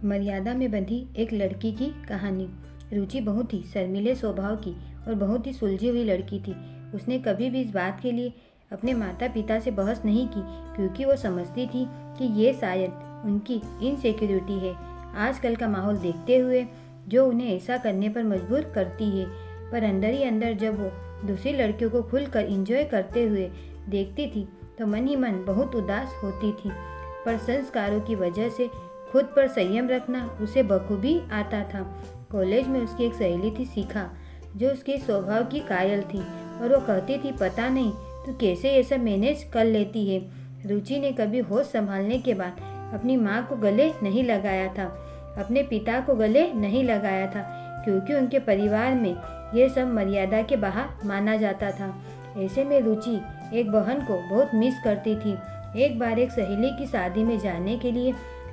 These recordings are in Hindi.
मर्यादा में बंधी एक लड़की की कहानी। रुचि बहुत ही शर्मीले स्वभाव की और बहुत ही सुलझी हुई लड़की थी। उसने कभी भी इस बात के लिए अपने माता पिता से बहस नहीं की, क्योंकि वो समझती थी कि ये शायद उनकी इनसिक्योरिटी है, आजकल का माहौल देखते हुए, जो उन्हें ऐसा करने पर मजबूर करती है। पर अंदर ही अंदर जब वो दूसरी लड़कियों को खुलकर एंजॉय करते हुए देखती थी तो मन ही मन बहुत उदास होती थी। पर संस्कारों की वजह से खुद पर संयम रखना उसे बखूबी आता था। कॉलेज में उसकी एक सहेली थी शिखा, जो उसके स्वभाव की कायल थी और वो कहती थी, पता नहीं तू कैसे ये सब मैनेज कर लेती है। रुचि ने कभी होश संभालने के बाद अपनी माँ को गले नहीं लगाया था, अपने पिता को गले नहीं लगाया था, क्योंकि उनके परिवार में ये सब मर्यादा के बाहर माना जाता था। ऐसे में रुचि एक बहन को बहुत मिस करती थी। एक बार एक सहेली की शादी में जाने के लिए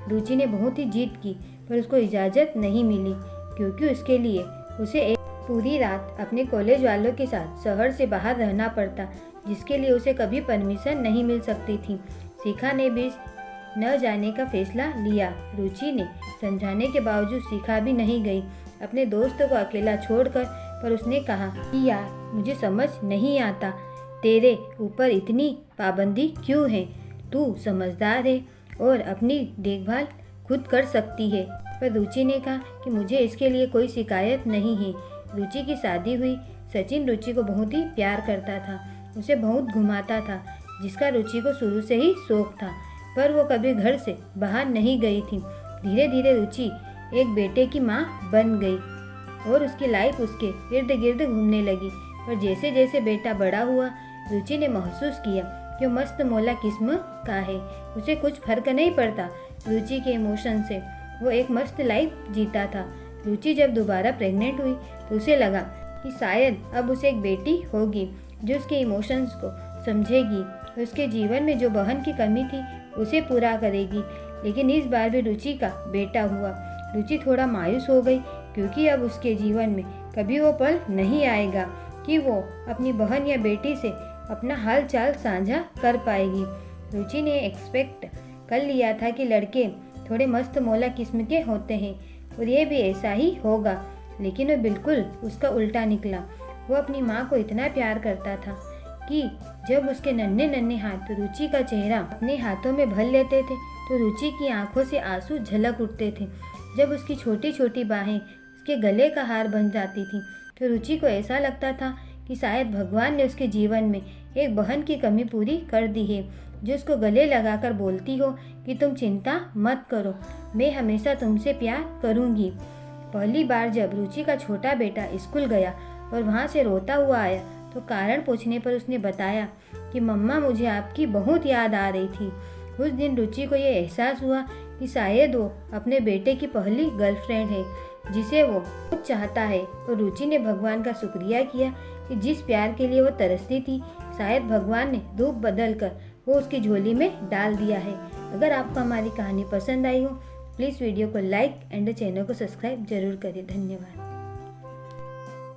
रुचि ने बहुत ही जिद की, पर उसको इजाज़त नहीं मिली, क्योंकि उसके लिए उसे एक पूरी रात अपने कॉलेज वालों के साथ शहर से बाहर रहना पड़ता, जिसके लिए उसे कभी परमिशन नहीं मिल सकती थी। शिखा ने भी न जाने का फैसला लिया। रुचि ने समझाने के बावजूद शिखा भी नहीं गई, अपने दोस्त को अकेला छोड़कर। पर उसने कहा कि यार, मुझे समझ नहीं आता तेरे ऊपर इतनी पाबंदी क्यों है। तू समझदार है और अपनी देखभाल खुद कर सकती है। पर रुचि ने कहा कि मुझे इसके लिए कोई शिकायत नहीं है। रुचि की शादी हुई। सचिन रुचि को बहुत ही प्यार करता था, उसे बहुत घुमाता था, जिसका रुचि को शुरू से ही शौक था। पर वो कभी घर से बाहर नहीं गई थी। धीरे धीरे रुचि एक बेटे की माँ बन गई और उसकी लाइफ उसके इर्द गिर्द घूमने लगी। पर जैसे जैसे बेटा बड़ा हुआ, रुचि ने महसूस किया कि वो मस्त मौला किस्म का है, उसे कुछ फर्क नहीं पड़ता रुचि के इमोशन से। वो एक मस्त लाइफ जीता था। रुचि जब दोबारा प्रेग्नेंट हुई तो उसे लगा कि शायद अब उसे एक बेटी होगी जो उसके इमोशंस को समझेगी, उसके जीवन में जो बहन की कमी थी उसे पूरा करेगी। लेकिन इस बार भी रुचि का बेटा हुआ। रुचि थोड़ा मायूस हो गई, क्योंकि अब उसके जीवन में कभी वो पल नहीं आएगा कि वो अपनी बहन या बेटी से अपना हाल चाल साझा कर पाएगी। रुचि ने एक्सपेक्ट कर लिया था कि लड़के थोड़े मस्त मौला किस्म के होते हैं और ये भी ऐसा ही होगा, लेकिन वो बिल्कुल उसका उल्टा निकला। वो अपनी माँ को इतना प्यार करता था कि जब उसके नन्हे नन्हे हाथ रुचि का चेहरा अपने हाथों में भर लेते थे तो रुचि की आंखों से आंसू झलक उठते थे। जब उसकी छोटी छोटी बाहें उसके गले का हार बन जाती थी तो रुचि को ऐसा लगता था कि शायद भगवान ने उसके जीवन में एक बहन की कमी पूरी कर दी है, जो उसको गले लगाकर बोलती हो कि तुम चिंता मत करो, मैं हमेशा तुमसे प्यार करूँगी। पहली बार जब रुचि का छोटा बेटा स्कूल गया और वहाँ से रोता हुआ आया तो कारण पूछने पर उसने बताया कि मम्मा, मुझे आपकी बहुत याद आ रही थी। उस दिन रुचि को ये एहसास हुआ कि शायद वो अपने बेटे की पहली गर्लफ्रेंड है, जिसे वो बहुत चाहता है। और रुचि ने भगवान का शुक्रिया किया कि जिस प्यार के लिए वो तरसती थी, शायद भगवान ने रूप बदल कर वो उसकी झोली में डाल दिया है। अगर आपको हमारी कहानी पसंद आई हो, प्लीज़ वीडियो को लाइक एंड चैनल को सब्सक्राइब जरूर करें। धन्यवाद।